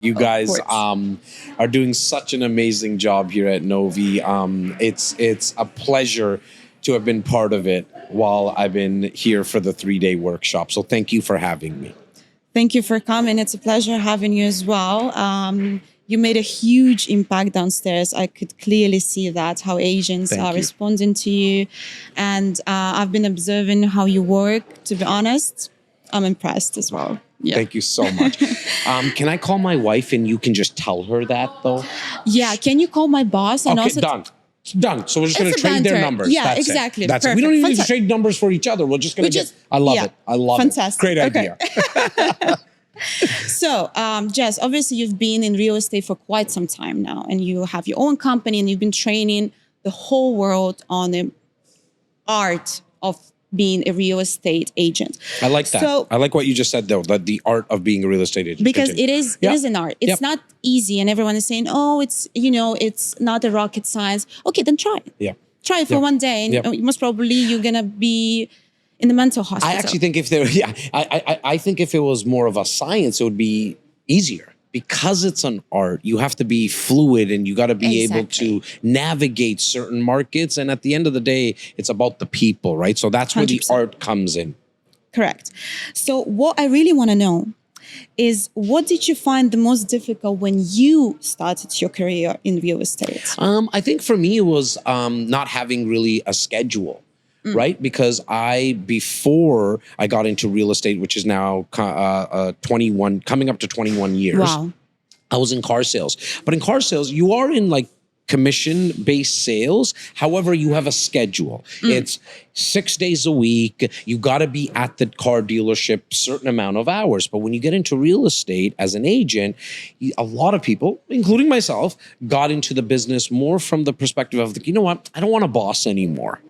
You Of guys course. are doing such an amazing job here at Novi. It's a pleasure to have been part of it while I've been here for the 3-day workshop. So thank you for having me. Thank you for coming. It's a pleasure having you as well. You made a huge impact downstairs. I could clearly see that, how Asians Thank are you. responding to you. And I've been observing how you work. To be honest, I'm impressed as well. Yeah. Thank you so much. Can I call my wife and you can just tell her that though? Yeah. Can you call my boss and Okay, also done. Done. So we're just going to It's a trade their banter. numbers. Yeah, That's exactly. It. That's it. We Perfect. don't even need to Fantastic. trade numbers for each other. We're just going We to just- I love yeah. it. I love Fantastic. it. Great Okay. idea. So, Jess, obviously you've been in real estate for quite some time now, and you have your own company, and you've been training the whole world on the art of being a real estate agent. I like that. So, I like what you just said though, that the art of being a real estate agent. because Continue. it Yeah. is an art. It's Yep. not easy, and everyone is saying, "Oh, it's not a rocket science." Okay, then try it. Yeah. Try it for Yep. one day, and Yep. most probably you're gonna be in the mental hospital. I actually think if there, yeah, I think if it was more of a science, it would be easier. Because it's an art, you have to be fluid and you got to be able to navigate certain markets. And at the end of the day, it's about the people, right? So that's where the 100%. art comes in. Correct. So what I really want to know is, what did you find the most difficult when you started your career in real estate? I think for me, it was not having really a schedule. Right? Because before I got into real estate, which is now 21, coming up to 21 years, Wow. I was in car sales. But in car sales, you are in like commission-based sales. However, you have a schedule. It's 6 days a week. You got to be at the car dealership certain amount of hours. But when you get into real estate as an agent, a lot of people, including myself, got into the business more from the perspective of, you know what, I don't want a boss anymore.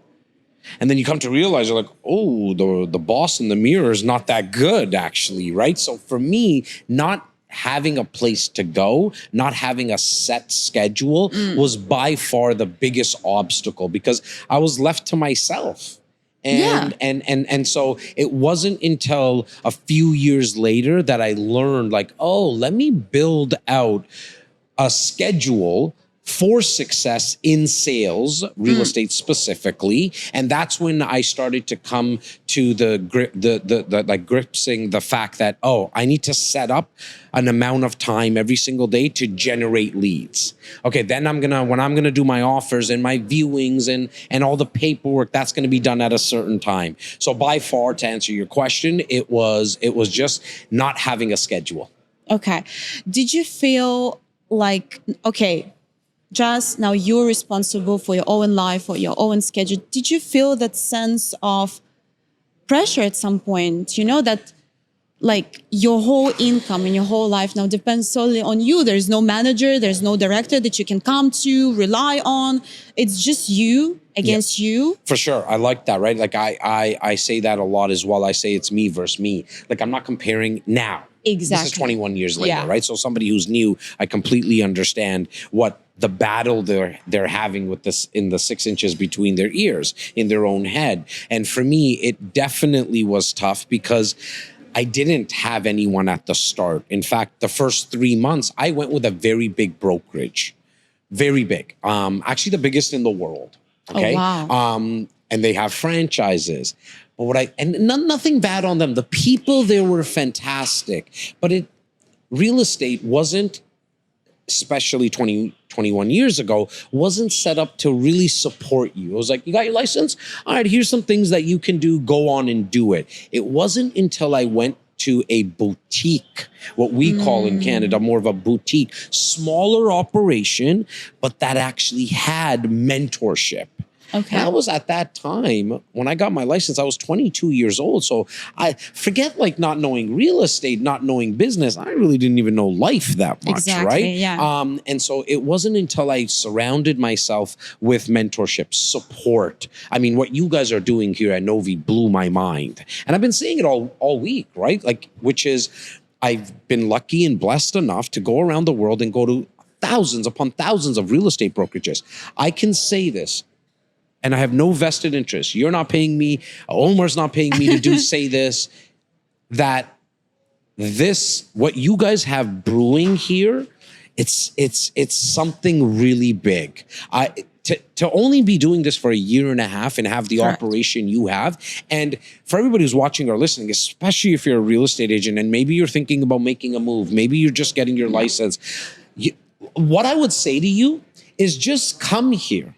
And then you come to realize you're like, oh, the boss in the mirror is not that good, actually, right? So for me, not having a place to go, not having a set schedule was by far the biggest obstacle, because I was left to myself. And so it wasn't until a few years later that I learned, like, oh, let me build out a schedule for success in sales, real estate specifically. And that's when I started to come to the gripsing the fact that, oh, I need to set up an amount of time every single day to generate leads. Okay, then when I'm gonna do my offers and my viewings and all the paperwork, that's gonna be done at a certain time. So by far, to answer your question, it was just not having a schedule. Okay. Did you feel like, okay, just now you're responsible for your own life, for your own schedule. Did you feel that sense of pressure at some point? You know, that like your whole income and your whole life now depends solely on you. There's no manager, there's no director that you can come to, rely on. It's just you against you. For sure. I like that, right? Like I say that a lot as well. I say it's me versus me. Like I'm not comparing now. Exactly. This is 21 years later, Yeah. right? So somebody who's new, I completely understand what the battle they're having with this in the 6 inches between their ears in their own head. And for me, it definitely was tough because I didn't have anyone at the start. In fact, the first 3 months, I went with a very big brokerage, very big, actually the biggest in the world. Okay. Oh, wow. And they have franchises. But nothing bad on them. The people there were fantastic, but real estate wasn't, especially 21 years ago, wasn't set up to really support you. It was like, you got your license? All right, here's some things that you can do. Go on and do it. It wasn't until I went to a boutique, what we call in Canada, more of a boutique, smaller operation, but that actually had mentorship. Okay. And I was at that time, when I got my license, I was 22 years old. So I forget like not knowing real estate, not knowing business. I really didn't even know life that much, Exactly, right? yeah. And so it wasn't until I surrounded myself with mentorship, support. I mean, what you guys are doing here at Novi blew my mind. And I've been saying it all week, right? Like, which is, I've been lucky and blessed enough to go around the world and go to thousands upon thousands of real estate brokerages. I can say this, and I have no vested interest. You're not paying me. Omar's not paying me to say this, that what you guys have brewing here, it's something really big. To only be doing this for a year and a half and have the Correct. operation you have, and for everybody who's watching or listening, especially if you're a real estate agent and maybe you're thinking about making a move, maybe you're just getting your license, what I would say to you is just come here.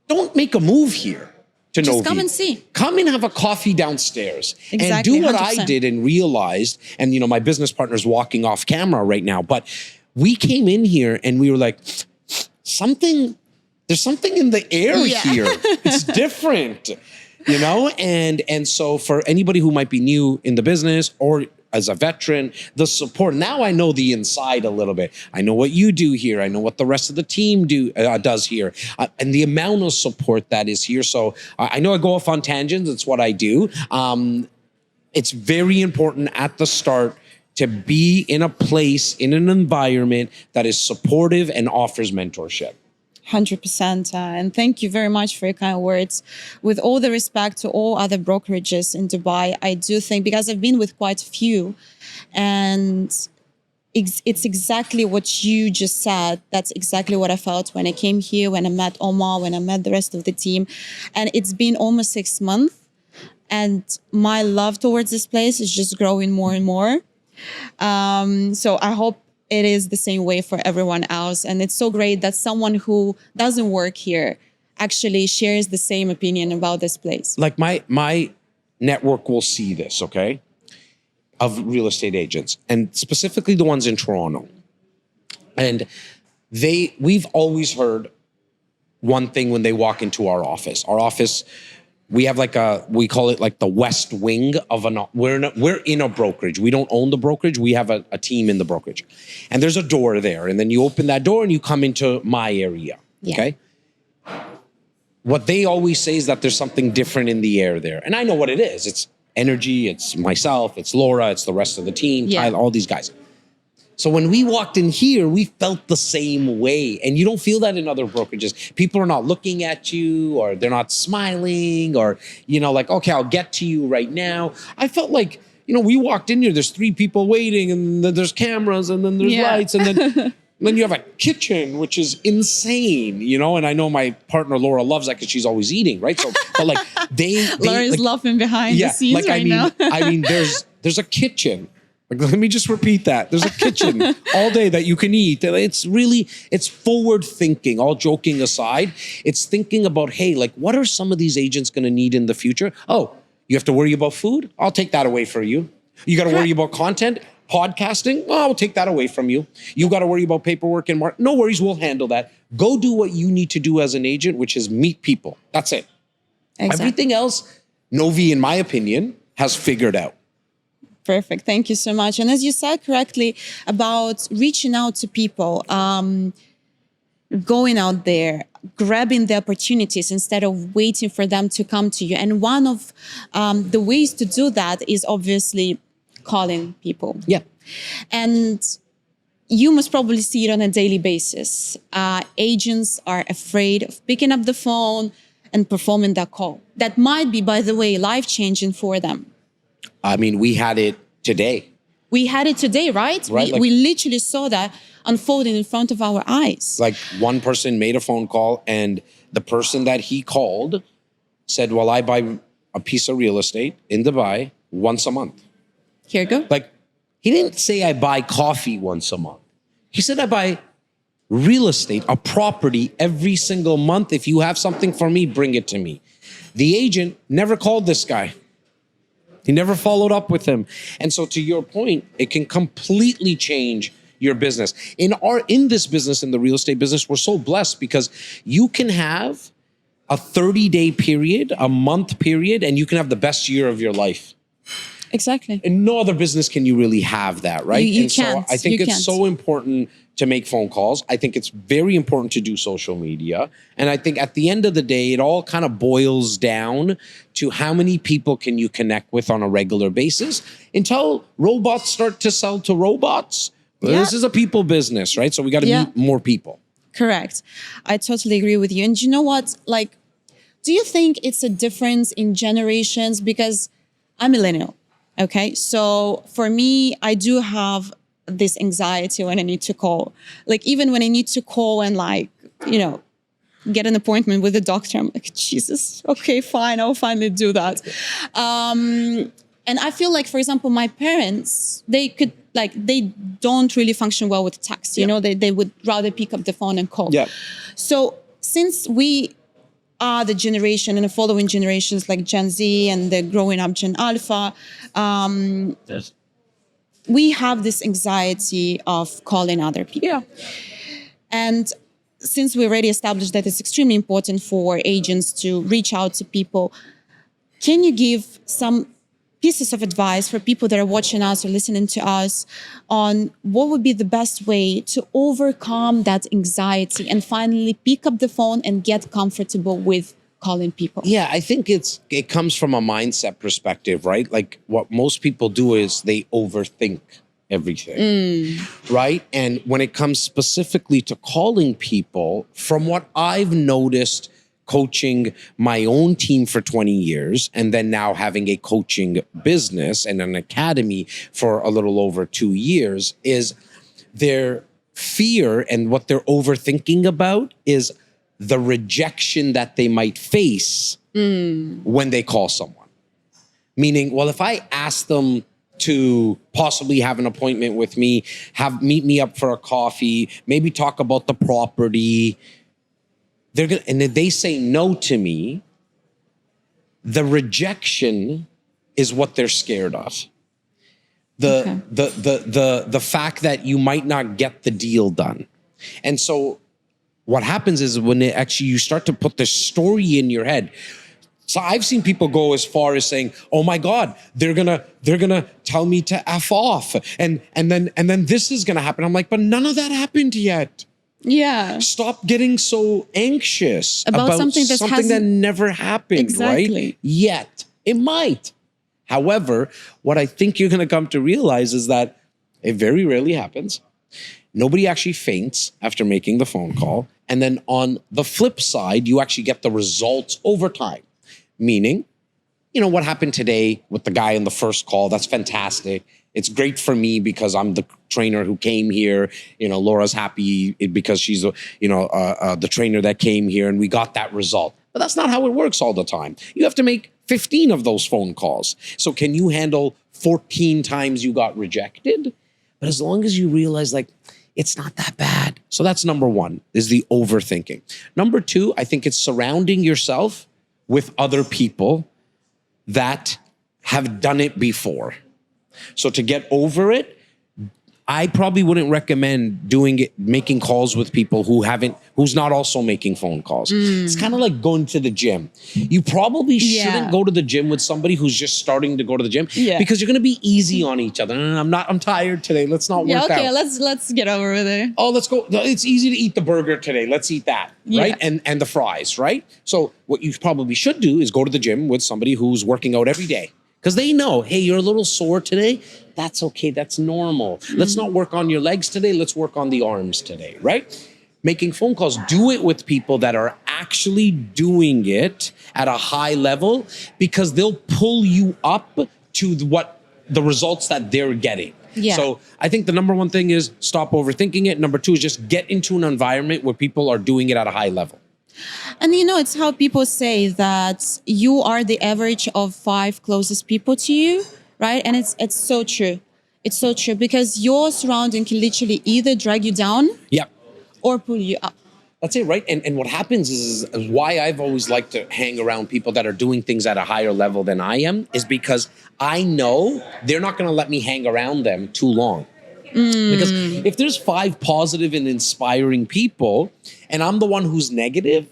Don't make a move here to Just Novi. come and see. Come and have a coffee downstairs and Exactly, do what I 100%. did and realized, and my business partner's walking off camera right now, but we came in here and we were like, there's something in the air here. It's different, and so for anybody who might be new in the business or as a veteran, the support. Now I know the inside a little bit. I know what you do here. I know what the rest of the team does here, and the amount of support that is here. So I know I go off on tangents. It's what I do. It's very important at the start to be in a place, in an environment that is supportive and offers mentorship. 100%. And thank you very much for your kind words. With all the respect to all other brokerages in Dubai, I do think, because I've been with quite a few, and it's exactly what you just said. That's exactly what I felt when I came here, when I met Omar, when I met the rest of the team. And it's been almost 6 months. And my love towards this place is just growing more and more. So I hope it is the same way for everyone else. And it's so great that someone who doesn't work here actually shares the same opinion about this place. Like my network will see this, okay, of real estate agents, and specifically the ones in Toronto. And we've always heard one thing when they walk into our office. Our office, we have we call it like the west wing of we're in a brokerage. We don't own the brokerage. We have a team in the brokerage. And there's a door there. And then you open that door and you come into my area. Yeah. Okay. What they always say is that there's something different in the air there. And I know what it is. It's energy. It's myself. It's Laura. It's the rest of the team. Yeah. Tyler, all these guys. So when we walked in here, we felt the same way. And you don't feel that in other brokerages. People are not looking at you, or they're not smiling, or, like, okay, I'll get to you right now. I felt like, we walked in here, there's 3 people waiting, and then there's cameras, and then there's lights, and then you have a kitchen, which is insane, and I know my partner Laura loves that because she's always eating, right? So, but like Laura's laughing behind the scenes now. I mean, there's a kitchen. Let me just repeat that. There's a kitchen all day that you can eat. It's forward thinking, all joking aside. It's thinking about, hey, like, what are some of these agents going to need in the future? Oh, you have to worry about food? I'll take that away for you. You got to worry about content, podcasting? Oh, I'll take that away from you. You got to worry about paperwork and marketing? No worries, we'll handle that. Go do what you need to do as an agent, which is meet people. That's it. Exactly. Everything else, Novi, in my opinion, has figured out. Perfect. Thank you so much. And as you said correctly about reaching out to people, going out there, grabbing the opportunities instead of waiting for them to come to you. And one of the ways to do that is obviously calling people. Yeah. And you must probably see it on a daily basis. Agents are afraid of picking up the phone and performing that call. That might be, by the way, life-changing for them. I mean, we had it today. We had it today, right? We literally saw that unfolding in front of our eyes. Like, one person made a phone call, and the person that he called said, well, I buy a piece of real estate in Dubai once a month. Here you go. Like, he didn't say I buy coffee once a month. He said I buy real estate, a property every single month. If you have something for me, bring it to me. The agent never called this guy. He never followed up with him. And so, to your point, it can completely change your business. In this business, in the real estate business, we're so blessed because you can have a 30-day period, a month period, and you can have the best year of your life. Exactly. In no other business can you really have that, right? You and can't. So I think You it's can't. so important to make phone calls. I think it's very important to do social media. And I think at the end of the day, it all kind of boils down to how many people can you connect with on a regular basis until robots start to sell to robots. Yeah. This is a people business, right? So we got to meet more people. Correct. I totally agree with you. And you know what? Like, do you think it's a difference in generations? Because I'm millennial. Okay. So for me, I do have this anxiety when I need to call. Like even when I need to call and like, get an appointment with the doctor, I'm like, Jesus, okay, fine, I'll finally do that. And I feel like, for example, my parents, they don't really function well with text. They would rather pick up the phone and call. Yeah. So since we are the generation and the following generations like Gen Z and the growing up Gen Alpha, Yes. we have this anxiety of calling other people. Yeah. And since we already established that it's extremely important for agents to reach out to people, can you give some pieces of advice for people that are watching us or listening to us on what would be the best way to overcome that anxiety and finally pick up the phone and get comfortable with calling people? Yeah, I think it comes from a mindset perspective, right? Like what most people do is they overthink everything, right? And when it comes specifically to calling people, from what I've noticed coaching my own team for 20 years and then now having a coaching business and an academy for a little over 2 years, is their fear and what they're overthinking about is the rejection that they might face when they call someone. Meaning, well, if I ask them to possibly have an appointment with me, meet me up for a coffee, maybe talk about the property, and if they say no to me, the rejection is what they're scared of. The fact that you might not get the deal done. And so what happens is when you start to put this story in your head. So I've seen people go as far as saying, "Oh my God, they're gonna tell me to F off, and then this is gonna happen." I'm like, but none of that happened yet. Yeah. Stop getting so anxious about something that never happened, exactly. Right? Yet it might. However, what I think you're gonna come to realize is that it very rarely happens. Nobody actually faints after making the phone call. And then on the flip side, you actually get the results over time. Meaning, what happened today with the guy in the first call, that's fantastic. It's great for me because I'm the trainer who came here. Laura's happy because she's the trainer that came here and we got that result. But that's not how it works all the time. You have to make 15 of those phone calls. So can you handle 14 times you got rejected? But as long as you realize it's not that bad. So that's number one, is the overthinking. Number two, I think it's surrounding yourself with other people that have done it before. So to get over it, I probably wouldn't recommend making calls with people who's not also making phone calls. It's kind of like going to the gym. You probably shouldn't go to the gym with somebody who's just starting to go to the gym because you're going to be easy on each other. I'm tired today. Let's not work out. Okay, let's get over it. Oh, let's go. It's easy to eat the burger today. Let's eat that, right? And the fries, right? So what you probably should do is go to the gym with somebody who's working out every day. Because they know, hey, you're a little sore today. That's okay. That's normal. Let's not work on your legs today. Let's work on the arms today, right? Making phone calls, do it with people that are actually doing it at a high level because they'll pull you up to the results that they're getting. Yeah. So I think the number one thing is stop overthinking it. Number two is just get into an environment where people are doing it at a high level. And it's how people say that you are the average of 5 closest people to you, right? And it's so true. It's so true because your surrounding can literally either drag you down or pull you up. That's it, right? And what happens is why I've always liked to hang around people that are doing things at a higher level than I am is because I know they're not going to let me hang around them too long. Because if there's 5 positive and inspiring people and I'm the one who's negative,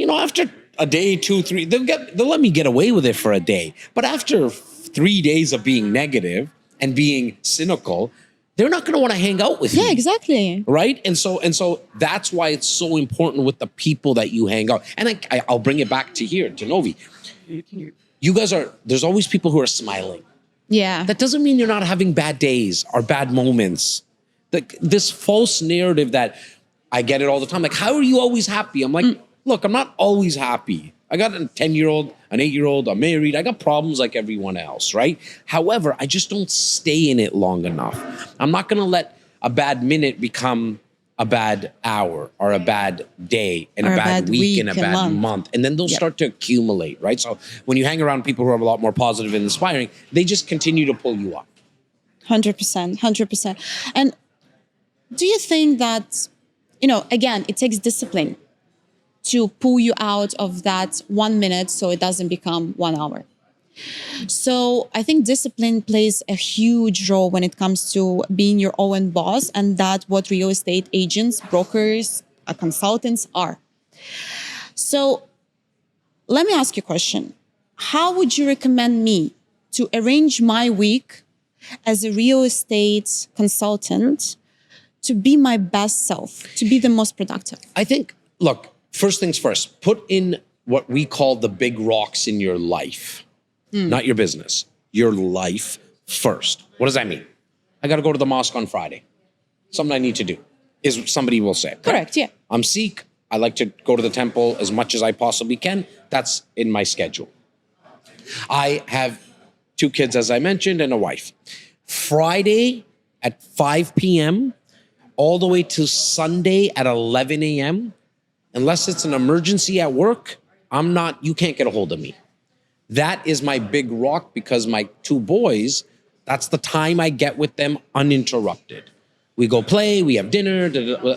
after a day, 2, 3, they'll let me get away with it for a day. But after 3 days of being negative and being cynical, they're not going to want to hang out with me. Yeah, exactly. Right? And so that's why it's so important with the people that you hang out. And I'll bring it back to here, to Novi. You guys there's always people who are smiling. Yeah. That doesn't mean you're not having bad days or bad moments. This false narrative that I get it all the time. Like, how are you always happy? I'm like, look, I'm not always happy. I got a 10-year-old, an 8-year-old, I'm married. I got problems like everyone else, right? However, I just don't stay in it long enough. I'm not going to let a bad minute become a bad hour or a bad day and Or a bad week and a bad month. And then they'll Yep. start to accumulate, right? So when you hang around people who are a lot more positive and inspiring, they just continue to pull you up. 100%, 100%. And do you think that, again, it takes discipline to pull you out of that 1 minute so it doesn't become 1 hour? So I think discipline plays a huge role when it comes to being your own boss, and that's what real estate agents, brokers, consultants are. So let me ask you a question. How would you recommend me to arrange my week as a real estate consultant to be my best self, to be the most productive? I think, look, first things first, put in what we call the big rocks in your life, not your business, your life first. What does that mean? I got to go to the mosque on Friday. Something I need to do, is somebody will say. Correct, yeah. I'm Sikh. I like to go to the temple as much as I possibly can. That's in my schedule. I have 2 kids, as I mentioned, and a wife. Friday at 5 p.m. all the way to Sunday at 11 a.m., unless it's an emergency at work, you can't get a hold of me. That is my big rock because my 2 boys, that's the time I get with them uninterrupted. We go play, we have dinner,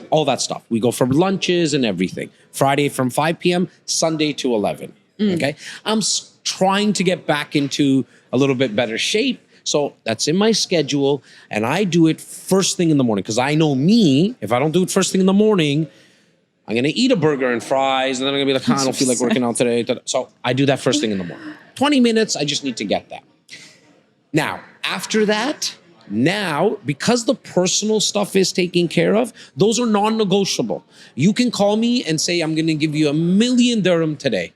all that stuff. We go for lunches and everything. Friday from 5 p.m., Sunday to 11, okay? I'm trying to get back into a little bit better shape. So that's in my schedule, and I do it first thing in the morning because I know me, if I don't do it first thing in the morning, I'm going to eat a burger and fries, and then I'm going to be like, I don't feel like working out today. So I do that first thing in the morning. 20 minutes, I just need to get that. Now, after that, because the personal stuff is taken care of, those are non-negotiable. You can call me and say, I'm going to give you $1,000,000 dirham today.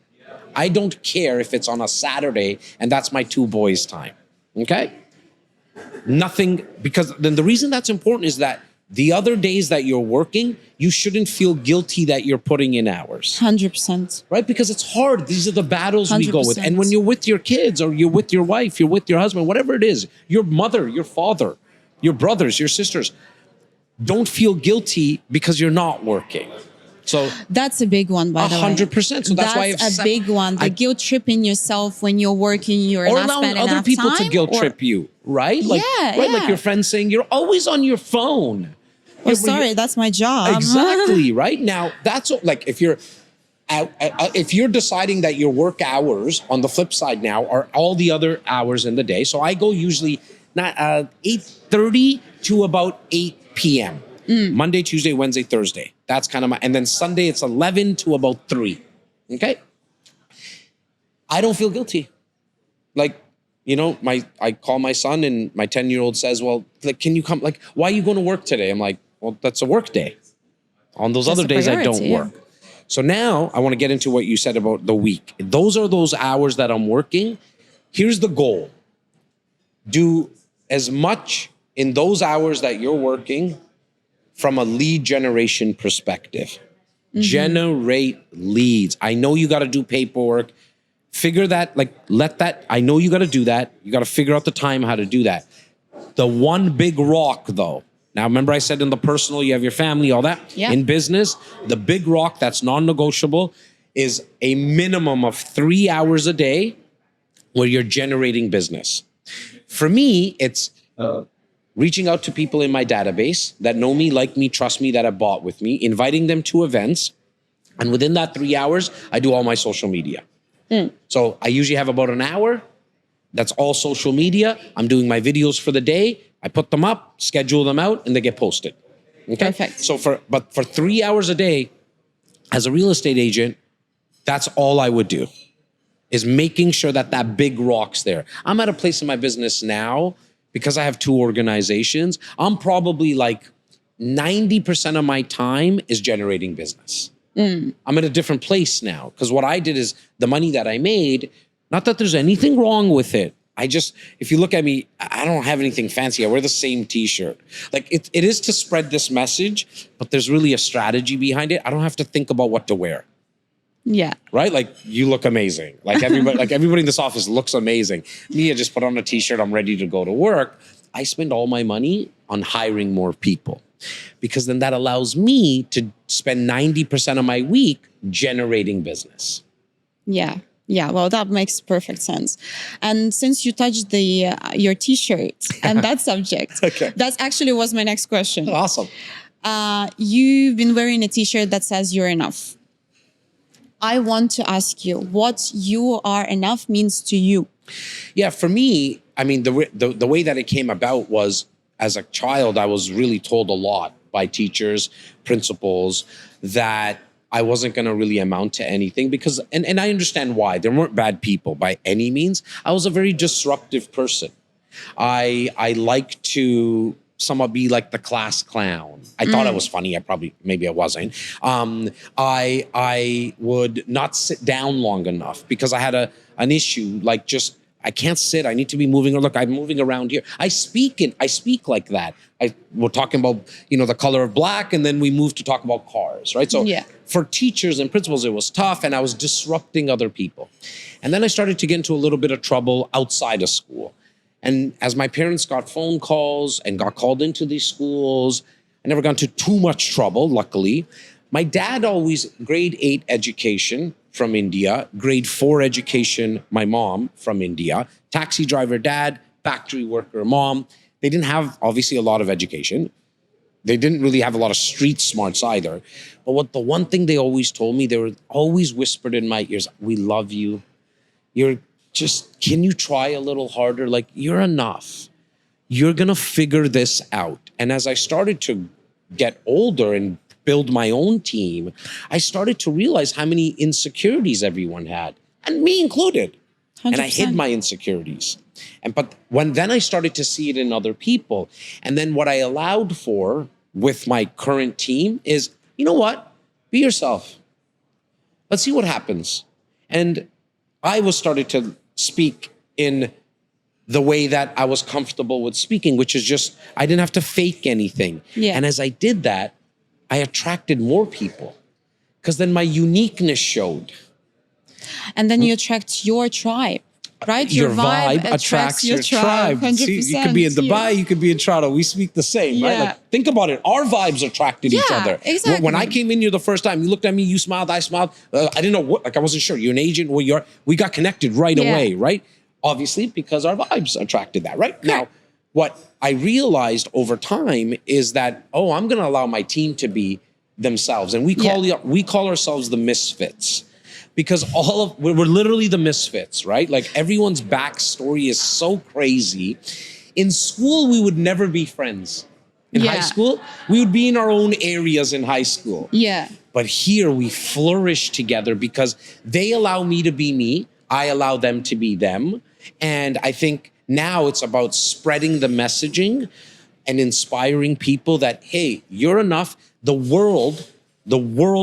I don't care if it's on a Saturday, and that's my 2 boys' time, okay? Nothing, because then the reason that's important is that the other days that you're working, you shouldn't feel guilty that you're putting in hours. 100%. Right? Because it's hard. These are the battles we go with. 100%. And when you're with your kids or you're with your wife, you're with your husband, whatever it is, your mother, your father, your brothers, your sisters, don't feel guilty because you're not working. So that's a big one, by the way. 100%. So that's why a big one. The guilt tripping yourself when you're working, you're or not allowing spending other enough people time, to guilt trip you, right? Like, Yeah, right? yeah. Like your friend saying you're always on your phone. Oh, sorry, that's my job. Exactly, right? Now, that's like if you're deciding that your work hours on the flip side now are all the other hours in the day. So I go usually 8:30 to about 8 p.m. Monday, Tuesday, Wednesday, Thursday. That's kind of and then Sunday it's 11 to about 3. Okay? I don't feel guilty. Like, I call my son and my 10-year-old says, well, like, can you come? Like, why are you going to work today? I'm like, well, that's a work day. On those other days, I don't work. So now I want to get into what you said about the week. Those are those hours that I'm working. Here's the goal. Do as much in those hours that you're working from a lead generation perspective. Generate leads. I know you got to do paperwork. Figure that, I know you got to do that. You got to figure out the time how to do that. The one big rock, though. Now, remember I said in the personal, you have your family, all that. Yeah. In business, the big rock that's non-negotiable is a minimum of 3 hours a day where you're generating business. For me, it's reaching out to people in my database that know me, like me, trust me, that have bought with me, inviting them to events. And within that 3 hours, I do all my social media. So I usually have about an hour. That's all social media. I'm doing my videos for the day. I put them up, schedule them out, and they get posted. Okay? Perfect. So for 3 hours a day, as a real estate agent, that's all I would do, is making sure that big rock's there. I'm at a place in my business now, because I have 2 organizations, I'm probably like 90% of my time is generating business. I'm in a different place now, because what I did is the money that I made, not that there's anything wrong with it. If you look at me, I don't have anything fancy. I wear the same t-shirt. Like it is to spread this message, but there's really a strategy behind it. I don't have to think about what to wear. Yeah. right? Like you look amazing. Like everybody in this office looks amazing. Me, I just put on a t-shirt. I'm ready to go to work. I spend all my money on hiring more people because then that allows me to spend 90% of my week generating business. Yeah. Yeah, well, that makes perfect sense. And since you touched the your T-shirt and that subject, Okay. that's actually was my next question. Awesome. You've been wearing a T-shirt that says "You're enough." I want to ask you what "you are enough" means to you. Yeah, for me, I mean, the way that it came about was as a child, I was really told a lot by teachers, principals, that I wasn't going to really amount to anything because, and I understand why. There weren't bad people by any means. I was a very disruptive person. I like to somewhat be like the class clown. I thought I was funny. Maybe I wasn't. I would not sit down long enough because I had an issue, like just I can't sit. I need to be moving. Look, I'm moving around here. I speak like that. We're talking about, the color of black, and then we moved to talk about cars, right? So for teachers and principals, it was tough, and I was disrupting other people. And then I started to get into a little bit of trouble outside of school. And as my parents got phone calls and got called into these schools, I never got into too much trouble, luckily. My dad always grade 8 education from India, grade 4 education, my mom from India, taxi driver dad, factory worker mom. They didn't have, obviously, a lot of education. They didn't really have a lot of street smarts either. But the one thing they always told me, they were always whispered in my ears, we love you. Can you try a little harder? Like, you're enough. You're going to figure this out. And as I started to get older and build my own team, I started to realize how many insecurities everyone had, and me included. 100%. And I hid my insecurities. But then I started to see it in other people. And then what I allowed for with my current team is, you know what? Be yourself. Let's see what happens. And I was started to speak in the way that I was comfortable with speaking, which is just, I didn't have to fake anything. Yeah. And as I did that, I attracted more people because then my uniqueness showed. And then you attract your tribe, right? Your vibe attracts your tribe. 100%. See, you could be in Dubai, you could be in Toronto. We speak the same, right? Like, think about it. Our vibes attracted each other. Exactly. When I came in here the first time, you looked at me, you smiled, I smiled. I didn't know what, I wasn't sure. You're an agent, we got connected right away, right? Obviously, because our vibes attracted that, right? Now, what I realized over time is that, I'm going to allow my team to be themselves. And we call ourselves the misfits. Because we're literally the misfits, right? Like everyone's backstory is so crazy. In school, we would never be friends. In high school, we would be in our own areas in high school. Yeah. But here we flourish together because they allow me to be me. I allow them to be them. And I think now it's about spreading the messaging and inspiring people that, hey, you're enough. The world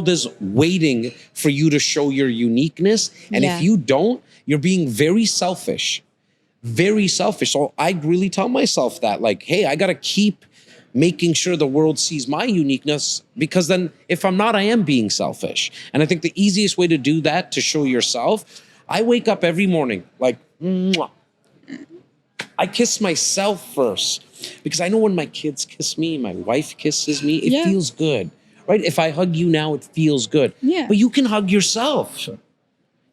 is waiting for you to show your uniqueness. And if you don't, you're being very selfish. Very selfish. So I really tell myself that, like, hey, I got to keep making sure the world sees my uniqueness, because then if I'm not, I am being selfish. And I think the easiest way to do that, to show yourself, I wake up every morning like, mwah. I kiss myself first, because I know when my kids kiss me, my wife kisses me, it feels good. Right? If I hug you now, it feels good. Yeah. But you can hug yourself.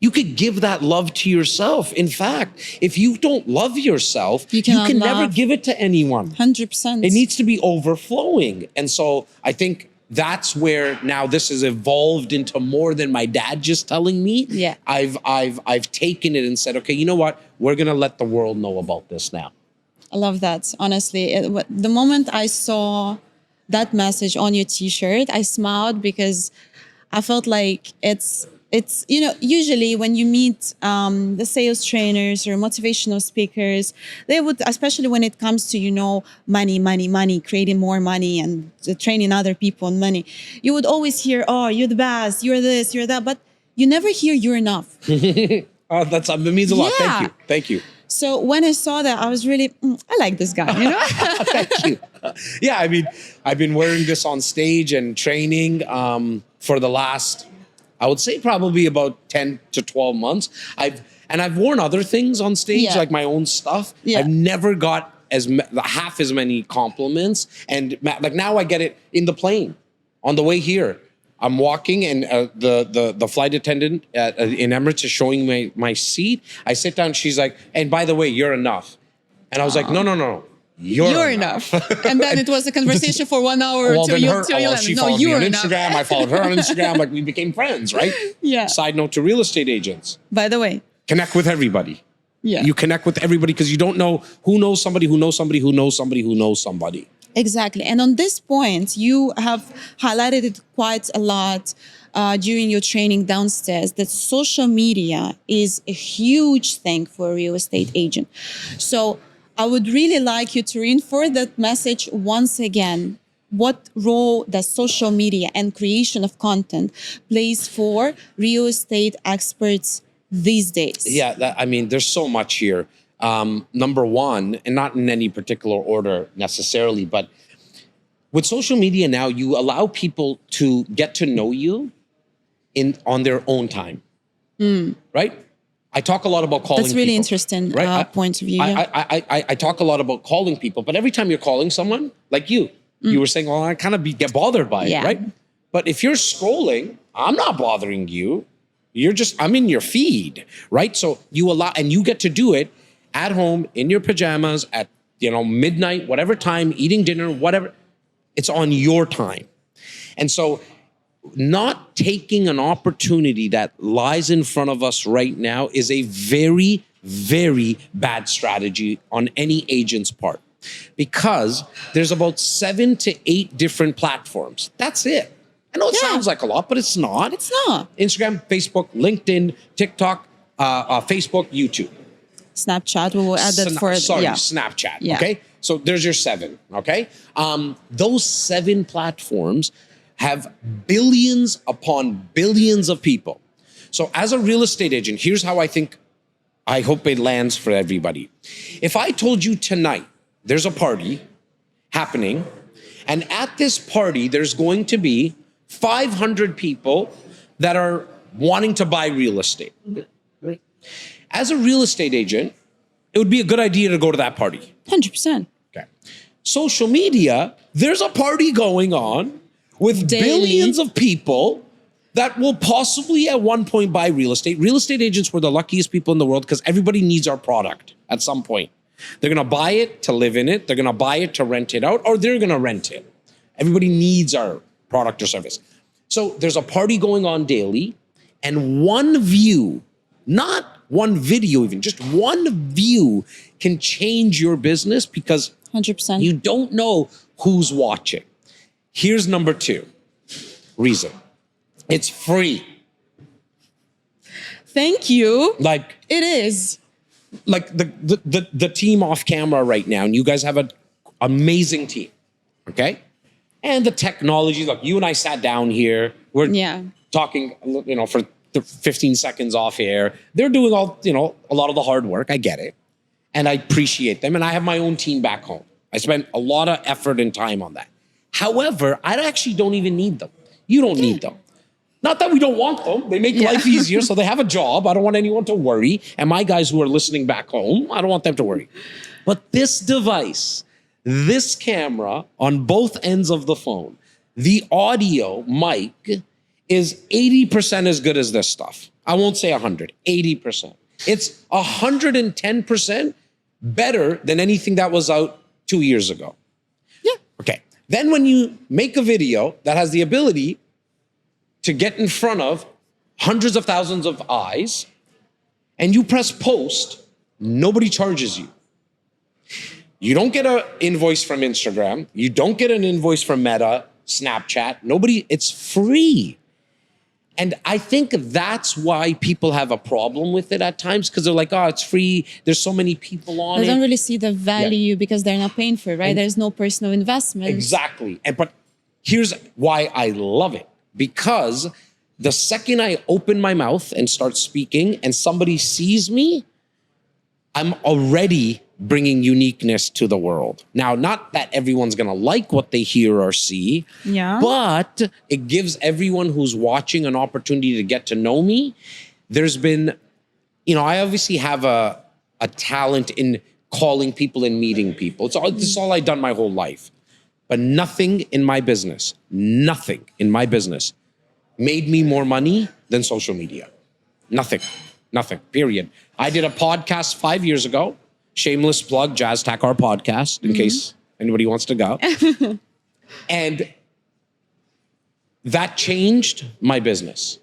You could give that love to yourself. In fact, if you don't love yourself, you can never give it to anyone. 100%. It needs to be overflowing. And so I think that's where now this has evolved into more than my dad just telling me. Yeah. I've taken it and said, okay, you know what? We're going to let the world know about this now. I love that. Honestly, the moment I saw that message on your T-shirt, I smiled because I felt like it's usually when you meet the sales trainers or motivational speakers, they would, especially when it comes to money, creating more money and training other people on money, you would always hear, oh, you're the best, you're this, you're that, but you never hear you're enough. That means a lot. Thank you. So when I saw that, I was really, I like this guy, Thank you. Yeah, I mean, I've been wearing this on stage and training for the last, I would say probably about 10 to 12 months. I've worn other things on stage, Yeah. like my own stuff. Yeah. I've never got half as many compliments. And like now I get it in the plane on the way here. I'm walking and the flight attendant in Emirates is showing me my seat. I sit down. She's like, and by the way, you're enough. And I was like, no. You're enough. And then it was a conversation for 1 hour well, till then you she no, followed me you're on enough. Instagram. I followed her on Instagram. Like we became friends, right? Yeah. Side note to real estate agents. By the way. Connect with everybody. Yeah. You connect with everybody because you don't know who knows somebody who knows somebody who knows somebody who knows somebody. Exactly. And on this point, you have highlighted it quite a lot during your training downstairs, that social media is a huge thing for a real estate agent. So I would really like you to reinforce that message once again. What role does social media and creation of content plays for real estate experts these days? Yeah, I mean, there's so much here. Number one, and not in any particular order necessarily, but with social media now, you allow people to get to know you on their own time, right? I talk a lot about calling. That's really people, interesting right? Point of view. Yeah. I talk a lot about calling people, but every time you're calling someone, like you were saying, well, I kind of get bothered by it, right? But if you're scrolling, I'm not bothering you. I'm in your feed, right? So you allow, and you get to do it at home in your pajamas at midnight, whatever time, eating dinner, whatever. It's on your time. And so not taking an opportunity that lies in front of us right now is a very, very bad strategy on any agent's part, because there's about 7 to 8 different platforms. That's it. I know it sounds like a lot, but it's not. It's not. Instagram, Facebook, LinkedIn, TikTok, Facebook, YouTube. Snapchat, we will add that for... Snapchat, okay? So there's your 7, okay? Those 7 platforms have billions upon billions of people. So as a real estate agent, here's how I hope it lands for everybody. If I told you tonight, there's a party happening, and at this party, there's going to be 500 people that are wanting to buy real estate. As a real estate agent, it would be a good idea to go to that party. 100%. Okay. Social media, there's a party going on with billions of people that will possibly at one point buy real estate. Real estate agents were the luckiest people in the world because everybody needs our product at some point. They're going to buy it to live in it. They're going to buy it to rent it out, or they're going to rent it. Everybody needs our product or service. So there's a party going on daily, and one view, not one video even, just one view can change your business because 100%. you don't know who's watching. Here's number 2 reason. It's free. Thank you. Like it is. Like the team off camera right now, and you guys have an amazing team, okay? And the technology, look, you and I sat down here. We're talking, for 15 seconds off air. They're doing all, a lot of the hard work. I get it. And I appreciate them. And I have my own team back home. I spent a lot of effort and time on that. However, I actually don't even need them. You don't need them. Not that we don't want them. They make life easier, so they have a job. I don't want anyone to worry. And my guys who are listening back home, I don't want them to worry. But this device, this camera on both ends of the phone, the audio mic is 80% as good as this stuff. I won't say 100, 80%. It's 110% better than anything that was out 2 years ago. Yeah. Okay. Then when you make a video that has the ability to get in front of hundreds of thousands of eyes, and you press post, nobody charges you. You don't get an invoice from Instagram. You don't get an invoice from Meta, Snapchat. It's free. And I think that's why people have a problem with it at times, because they're like, oh, it's free. There's so many people on it. They don't really see the value because they're not paying for it, right? There's no personal investment. Exactly. But here's why I love it. Because the second I open my mouth and start speaking and somebody sees me, I'm already bringing uniqueness to the world. Now, not that everyone's going to like what they hear or see, Yeah. but it gives everyone who's watching an opportunity to get to know me. There's been, I obviously have a talent in calling people and meeting people. This is all I've done my whole life. But nothing in my business made me more money than social media. Nothing, period. I did a podcast 5 years ago, shameless plug, Jazz Takhar podcast, in case anybody wants to go. And that changed my business.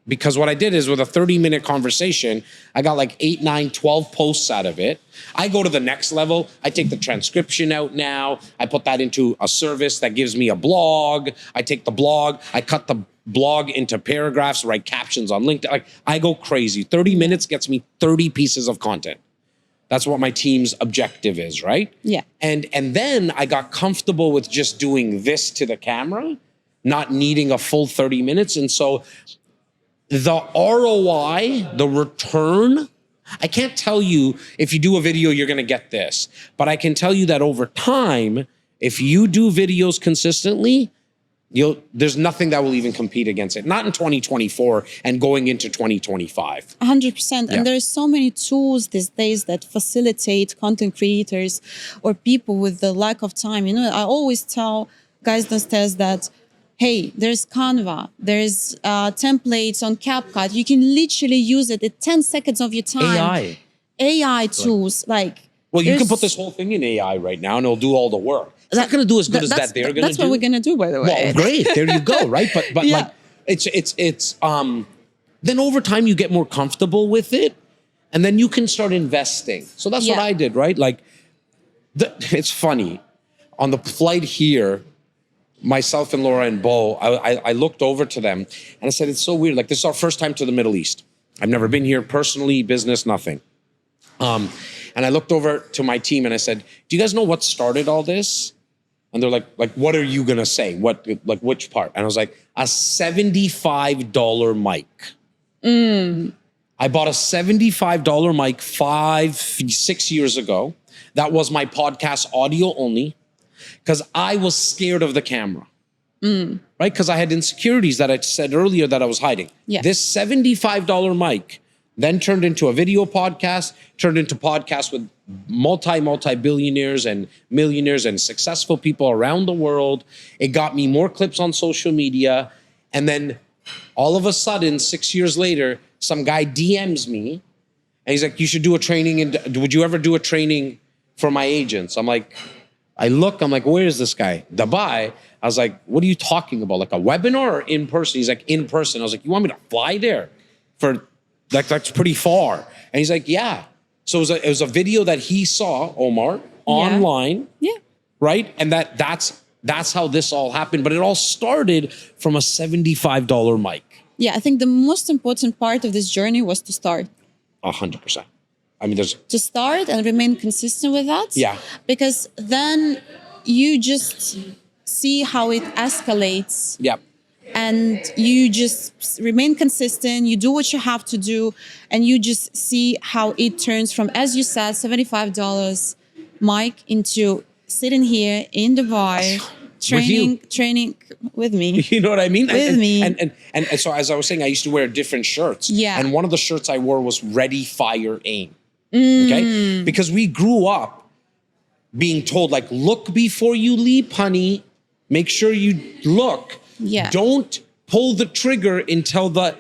Because what I did is with a 30-minute conversation, I got like 8, 9, 12 posts out of it. I go to the next level. I take the transcription out now. I put that into a service that gives me a blog. I take the blog, I cut the blog into paragraphs, write captions on LinkedIn. Like, I go crazy. 30 minutes gets me 30 pieces of content. That's what my team's objective is, right? Yeah. And then I got comfortable with just doing this to the camera, not needing a full 30 minutes. And so the ROI, the return, I can't tell you if you do a video, you're going to get this. But I can tell you that over time, if you do videos consistently, there's nothing that will even compete against it. Not in 2024 and going into 2025. 100%. Yeah. And there's so many tools these days that facilitate content creators or people with the lack of time. I always tell guys downstairs that, hey, there's Canva, there's templates on CapCut. You can literally use it at 10 seconds of your time. AI tools, Well, you can put this whole thing in AI right now and it'll do all the work. It's not going to do as good as that they're going to do. That's what we're going to do, by the way. Well, great. There you go, right? But Yeah. then over time you get more comfortable with it and then you can start investing. So that's what I did, right? It's funny. On the flight here, myself and Laura and Bo, I looked over to them and I said, it's so weird. This is our first time to the Middle East. I've never been here personally, business, nothing. And I looked over to my team and I said, do you guys know what started all this? And they're like, what are you going to say? Which part? And I was like, a $75 mic. I bought a $75 mic 5-6 years ago. That was my podcast audio only. Because I was scared of the camera, right? Because I had insecurities that I said earlier that I was hiding. Yeah. This $75 mic then turned into a video podcast, turned into podcasts with multi-billionaires and millionaires and successful people around the world. It got me more clips on social media. And then all of a sudden, 6 years later, some guy DMs me and he's like, you should do a training. Would you ever do a training for my agents? I'm like, where is this guy? Dubai. I was like, what are you talking about? Like a webinar or in person? He's like, in person. I was like, you want me to fly there? That's pretty far. And he's like, yeah. So it was a video that he saw, Omar, online. Yeah. Right? And that's how this all happened. But it all started from a $75 mic. Yeah, I think the most important part of this journey was to start. 100%. I mean, to start and remain consistent with that. Yeah. Because then you just see how it escalates. Yeah. And you just remain consistent. You do what you have to do, and you just see how it turns from, as you said, $75 mic into sitting here in Dubai, training with me. You know what I mean? With me. And so as I was saying, I used to wear different shirts. Yeah. And one of the shirts I wore was Ready, Fire, Aim. Okay? Because we grew up being told, look before you leap, honey. Make sure you look. Yeah. Don't pull the trigger until the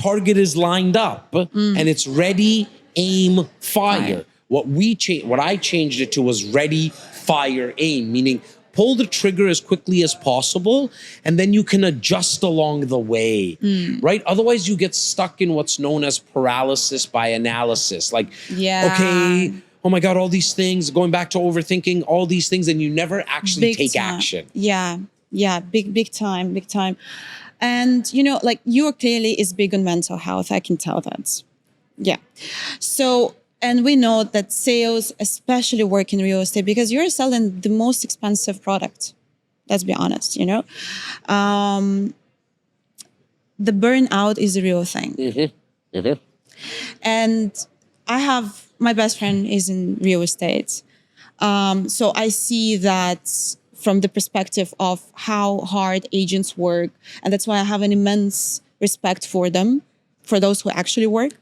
target is lined up and it's ready, aim, fire. What I changed it to was ready, fire, aim, meaning pull the trigger as quickly as possible and then you can adjust along the way, right? Otherwise you get stuck in what's known as paralysis by analysis. Okay, oh my God, all these things, going back to overthinking, all these things, and you never actually take action. Yeah, big time. And, you clearly is big on mental health. I can tell that. Yeah. So, and we know that sales especially work in real estate because you're selling the most expensive product. Let's be honest, The burnout is a real thing. And I have my best friend is in real estate. So I see that from the perspective of how hard agents work. And that's why I have an immense respect for them, for those who actually work.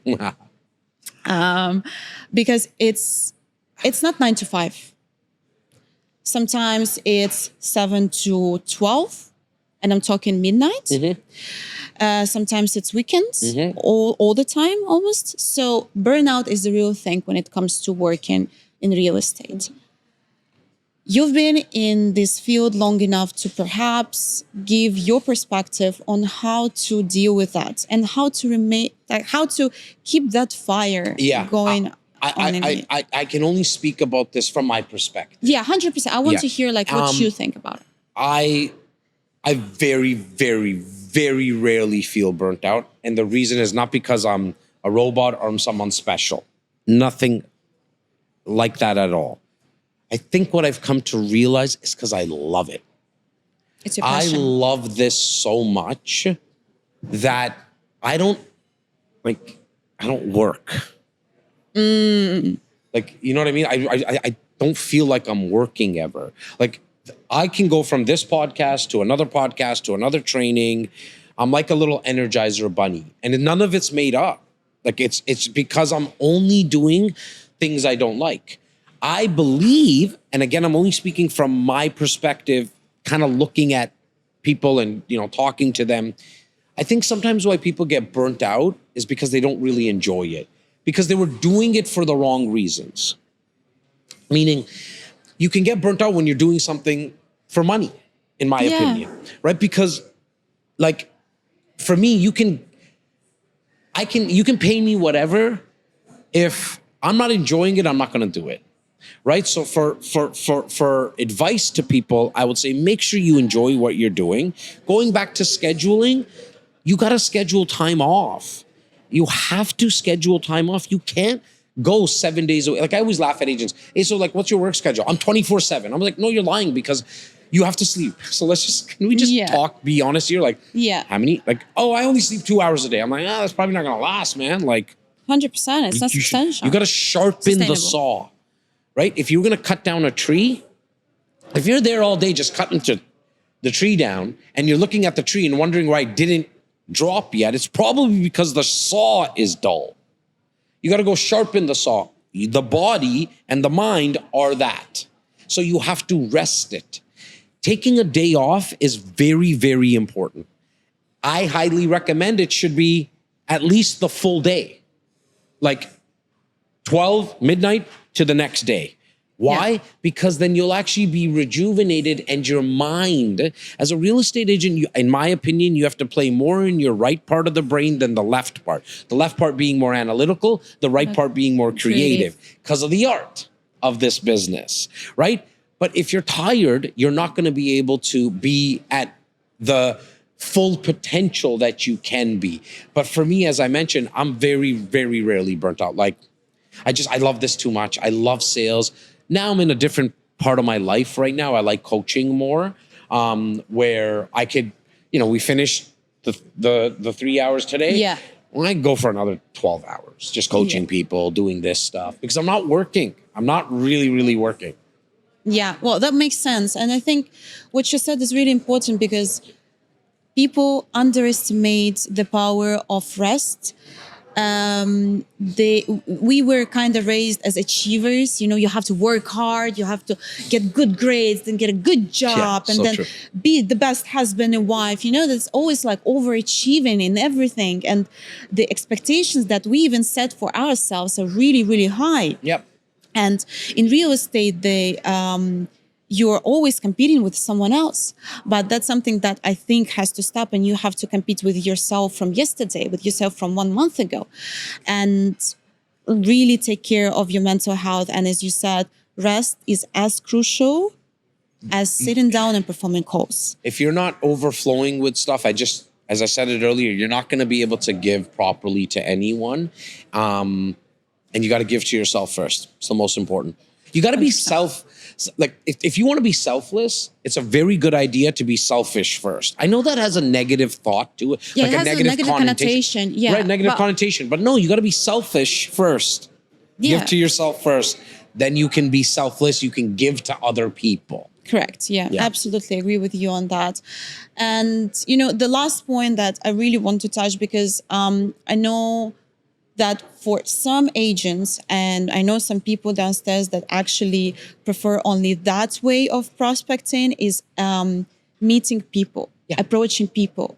Because it's not 9 to 5. Sometimes it's 7 to 12, and I'm talking midnight. Sometimes it's weekends, all the time almost. So burnout is the real thing when it comes to working in real estate. You've been in this field long enough to perhaps give your perspective on how to deal with that and how to remain, like how to keep that fire going. I can only speak about this from my perspective. Yeah, 100%. I want to hear like what you think about it. I very, very, very rarely feel burnt out. And the reason is not because I'm a robot or I'm someone special. Nothing like that at all. I think what I've come to realize is because I love it. It's your passion. I love this so much that I don't work. Like, you know what I mean? I don't feel like I'm working ever. Like, I can go from this podcast to another training. I'm like a little Energizer bunny, and none of it's made up. Like, it's because I'm only doing things I don't like. I believe, and again, I'm only speaking from my perspective, kind of looking at people and, you know, talking to them. I think sometimes why people get burnt out is because they don't really enjoy it, because they were doing it for the wrong reasons. Meaning, you can get burnt out when you're doing something for money, in my opinion, right? Because, like, for me, you can pay me whatever. If I'm not enjoying it, I'm not going to do it. Right. So for advice to people, I would say make sure you enjoy what you're doing. Going back to scheduling, you got to schedule time off. You have to schedule time off. You can't go 7 days a week. Like, I always laugh at agents. Hey, so like, what's your work schedule? I'm 24/7. I'm like, no, you're lying, because you have to sleep. So can we just talk, be honest here? Like, how many? Like, oh, I only sleep 2 hours a day. I'm like, that's probably not going to last, man. Like, 100%. It's not substantial. You got to sharpen the saw. Right? If you're going to cut down a tree, if you're there all day just cutting the tree down and you're looking at the tree and wondering why it didn't drop yet, it's probably because the saw is dull. You got to go sharpen the saw. The body and the mind are that. So you have to rest it. Taking a day off is very, very important. I highly recommend it should be at least the full day. Like 12 midnight to the next day. Why? Because then you'll actually be rejuvenated, and your mind, as a real estate agent, in my opinion, you have to play more in your right part of the brain than the left part. The left part being more analytical, the right part being more creative, because of the art of this business, right? But if you're tired, you're not going to be able to be at the full potential that you can be. But for me, as I mentioned, I'm very, very rarely burnt out. Like, I love this too much. I love sales. Now I'm in a different part of my life right now. I like coaching more, where I could, you know, we finished the 3 hours today. Yeah. Well, I go for another 12 hours, just coaching people, doing this stuff, because I'm not working. I'm not really, really working. Yeah, well, that makes sense. And I think what you said is really important, because people underestimate the power of rest. We were kind of raised as achievers. You know, you have to work hard, you have to get good grades, then get a good job, and then be the best husband and wife. You know, that's always like overachieving in everything. And the expectations that we even set for ourselves are really, really high. Yep. And in real estate, you're always competing with someone else. But that's something that I think has to stop, and you have to compete with yourself from yesterday, with yourself from 1 month ago, and really take care of your mental health. And as you said, rest is as crucial as sitting down and performing calls. If you're not overflowing with stuff, as I said it earlier, you're not going to be able to give properly to anyone. And you got to give to yourself first. It's the most important. You got to be if you want to be selfless, it's a very good idea to be selfish first. I know that has a negative thought to it. Yeah, like it has a negative connotation. Yeah. Right, negative connotation. But no, you got to be selfish first. Yeah. Give to yourself first. Then you can be selfless. You can give to other people. Correct. Yeah, Yeah. absolutely agree with you on that. And the last point that I really want to touch, because I know that for some agents, and I know some people downstairs that actually prefer only that way of prospecting, is meeting people, approaching people.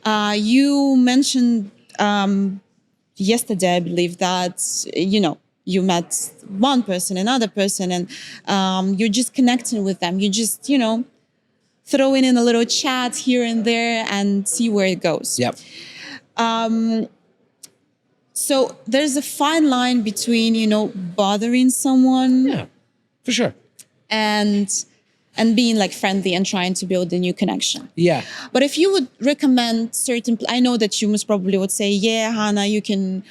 You mentioned yesterday, I believe, that you met one person, another person, and you're just connecting with them. You just throwing in a little chat here and there and see where it goes. Yep. So there's a fine line between bothering someone, Yeah, for sure. and being like friendly and trying to build a new connection. Yeah. But if you would recommend certain, I know that you most probably would say, yeah, Hannah, you can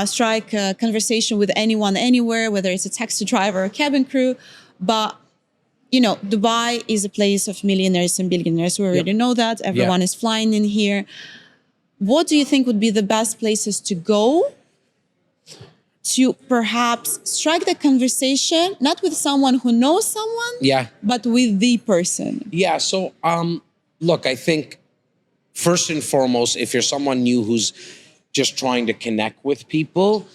strike a conversation with anyone, anywhere, whether it's a taxi driver or cabin crew. But, Dubai is a place of millionaires and billionaires. We already know that. Everyone is flying in here. What do you think would be the best places to go to perhaps strike the conversation, not with someone who knows someone, but with the person? Yeah. So, look, I think first and foremost, if you're someone new who's just trying to connect with people,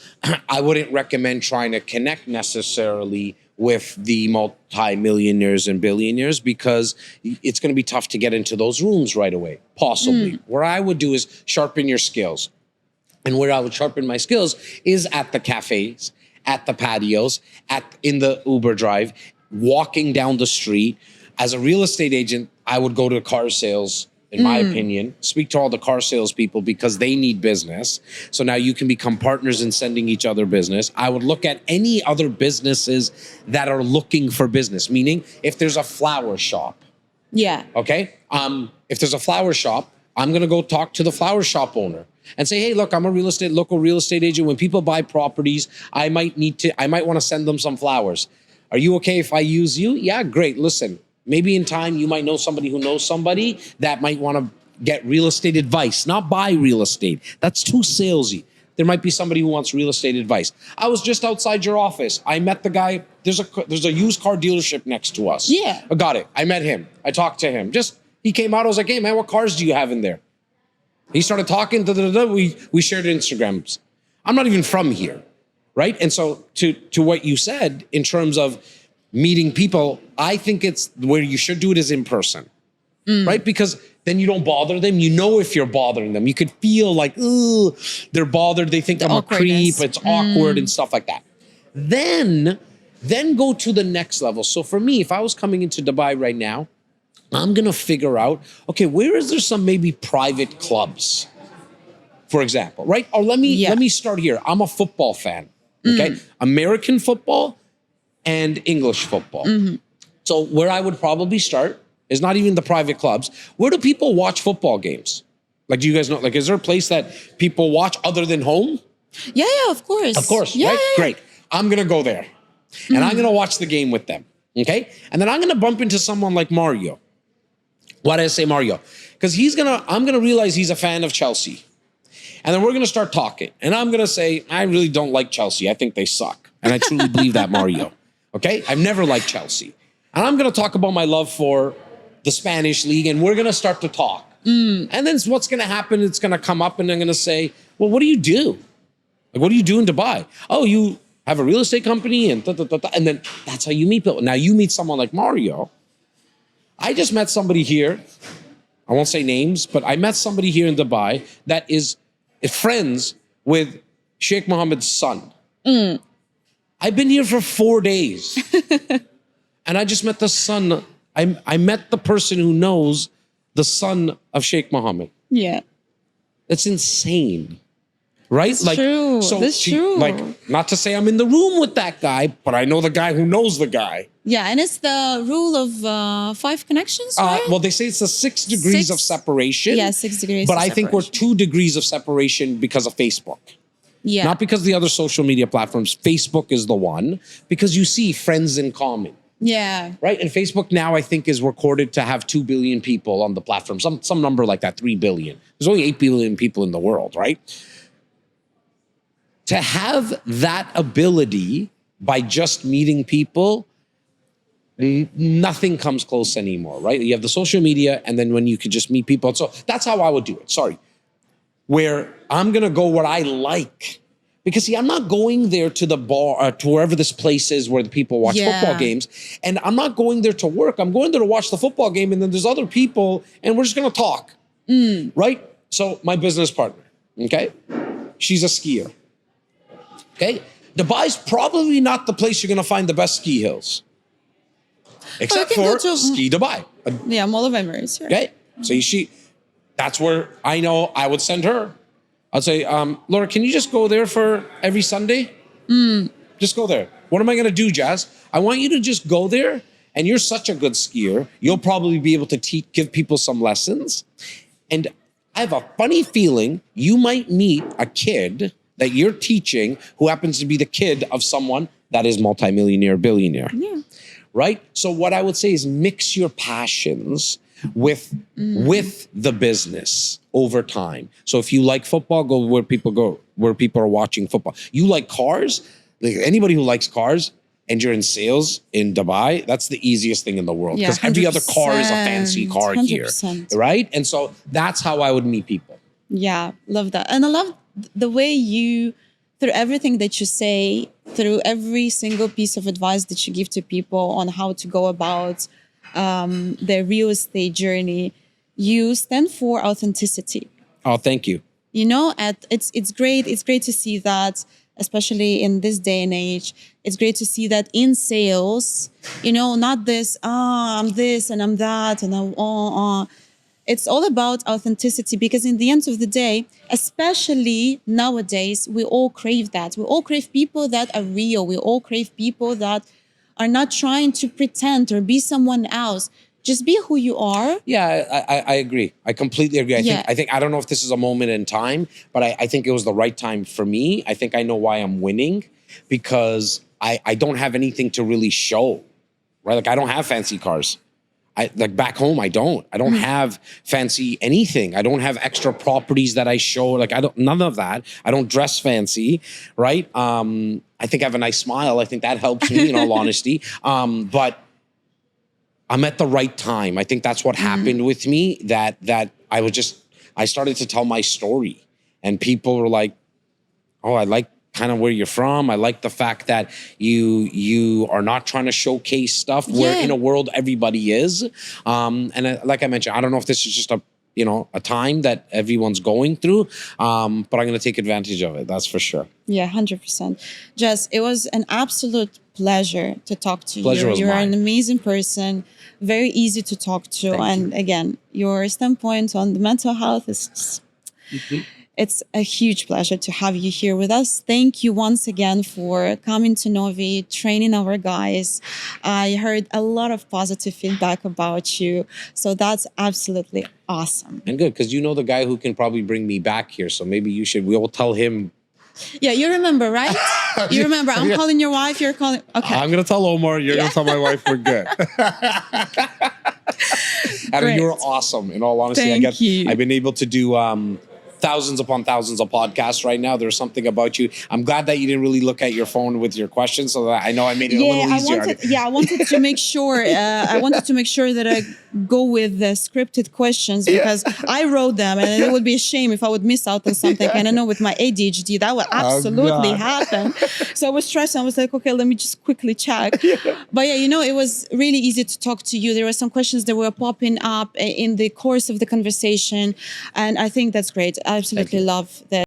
I wouldn't recommend trying to connect necessarily with the multi-millionaires and billionaires, because it's going to be tough to get into those rooms right away, possibly. What I would do is sharpen your skills. And where I would sharpen my skills is at the cafes, at the patios, in the Uber drive, walking down the street. As a real estate agent, I would go to car sales, in my opinion, speak to all the car salespeople, because they need business. So now you can become partners in sending each other business. I would look at any other businesses that are looking for business, meaning if there's a flower shop. Yeah. Okay. If there's a flower shop, I'm going to go talk to the flower shop owner and say, hey, look, I'm a local real estate agent. When people buy properties, I might want to send them some flowers. Are you okay if I use you? Yeah, great. Listen, maybe in time you might know somebody who knows somebody that might want to get real estate advice, not buy real estate. That's too salesy. There might be somebody who wants real estate advice. I was just outside your office. I met the guy. There's a used car dealership next to us. Yeah. I got it. I met him. I talked to him. He came out. I was like, hey, man, what cars do you have in there? He started talking. We shared Instagrams. I'm not even from here, right? And so to what you said in terms of meeting people, I think it's where you should do it is in person, right? Because then you don't bother them. You know if you're bothering them. You could feel like, ooh, they're bothered. They think I'm a creep. It's awkward and stuff like that. Then go to the next level. So for me, if I was coming into Dubai right now, I'm going to figure out, okay, where is there some maybe private clubs, for example, right? Or let me start here. I'm a football fan, okay? American football and English football. So where I would probably start is not even the private clubs. Where do people watch football games? Like, do you guys know, like, is there a place that people watch other than home? Yeah, of course. Of course, right? Yeah. Great. I'm going to go there and I'm going to watch the game with them, okay? And then I'm going to bump into someone like Mario. Why did I say Mario? Because I'm going to realize he's a fan of Chelsea. And then we're going to start talking. And I'm going to say, I really don't like Chelsea. I think they suck. And I truly believe that, Mario. Okay? I've never liked Chelsea. And I'm going to talk about my love for the Spanish league. And we're going to start to talk. And then what's going to happen, it's going to come up and I'm going to say, well, what do you do? Like, what do you do in Dubai? Oh, you have a real estate company and and then that's how you meet people. Now you meet someone like Mario. I just met somebody here. I won't say names, but I met somebody here in Dubai that is friends with Sheikh Mohammed's son. I've been here for 4 days. And I just met the son. I met the person who knows the son of Sheikh Mohammed. Yeah. That's insane. Right? That's true. That's true. Like, not to say I'm in the room with that guy, but I know the guy who knows the guy. Yeah, and it's the rule of 5 connections, right? Well, they say it's the 6 degrees of separation. Yeah, 6 degrees But I think we're 2 degrees of separation because of Facebook. Yeah. Not because of the other social media platforms. Facebook is the one because you see friends in common. Yeah. Right? And Facebook now, I think, is recorded to have 2 billion people on the platform. Some number like that, 3 billion. There's only 8 billion people in the world, right? to have that ability by just meeting people, nothing comes close anymore, right? You have the social media, and then when you could just meet people. So that's how I would do it. Sorry. Where I'm going to go where I like. Because see, I'm not going there to the bar, to wherever this place is where the people watch football games. And I'm not going there to work. I'm going there to watch the football game. And then there's other people and we're just going to talk. Right? So my business partner, okay? She's a skier. Okay? Dubai's probably not the place you're going to find the best ski hills. Except for Ski Dubai. Yeah, Mall of Emirates. Sure. Okay? So that's where I know I would send her. I'd say, Laura, can you just go there for every Sunday? Just go there. What am I going to do, Jazz? I want you to just go there, and you're such a good skier. You'll probably be able to give people some lessons. And I have a funny feeling you might meet a kid that you're teaching who happens to be the kid of someone that is multimillionaire, billionaire. Yeah. Right? So what I would say is mix your passions with the business over time. So if you like football, go where people are watching football. You like cars, like anybody who likes cars and you're in sales in Dubai, that's the easiest thing in the world because every other car is a fancy car 100%. here, right? And so that's how I would meet people. Yeah, love that. And I love the way you, through everything that you say, through every single piece of advice that you give to people on how to go about their real estate journey, you stand for authenticity. Oh, thank you. You know, it's great. It's great to see that, especially in this day and age. It's great to see that in sales. You know, not this. I'm this and I'm that and I'm. It's all about authenticity because in the end of the day, especially nowadays, we all crave that. We all crave people that are real. We all crave people that are not trying to pretend or be someone else. Just be who you are. Yeah, I agree. I completely agree. I think I don't know if this is a moment in time, but I think it was the right time for me. I think I know why I'm winning because I don't have anything to really show, right? Like I don't have fancy cars. Like back home, I don't have fancy anything. I don't have extra properties that I show. Like none of that. I don't dress fancy, right? I think I have a nice smile. I think that helps me in all honesty. But I'm at the right time. I think that's what happened with me, that I started to tell my story and people were like, oh, I like kind of where you're from. I like the fact that you are not trying to showcase stuff where in a world everybody is. And like I mentioned, I don't know if this is just a time that everyone's going through, but I'm going to take advantage of it. That's for sure. Yeah, 100%. Jess, it was an absolute pleasure to talk to Pleasure you. was You're mine. an amazing person, very easy to talk to. And again, your standpoint on the mental health is just, it's a huge pleasure to have you here with us. Thank you once again for coming to Novi, training our guys. I heard a lot of positive feedback about you. So that's absolutely awesome. And good, because you know the guy who can probably bring me back here. So maybe we'll tell him. Yeah, you remember, right? You remember, I'm calling your wife, you're calling. Okay. I'm going to tell Omar, you're going to tell my wife we're good. Adam, you were awesome. In all honesty, Thank you. I've been able to do thousands upon thousands of podcasts right now. There's something about you. I'm glad that you didn't really look at your phone with your questions, so that I know I made it a little easier. I wanted to make sure. I wanted to make sure that I go with the scripted questions because I wrote them, and it would be a shame if I would miss out on something. And I know with my ADHD that would absolutely happen. So I was stressed. I was like, okay, let me just quickly check. But yeah, it was really easy to talk to you. There were some questions that were popping up in the course of the conversation, and I think that's great. I absolutely love that.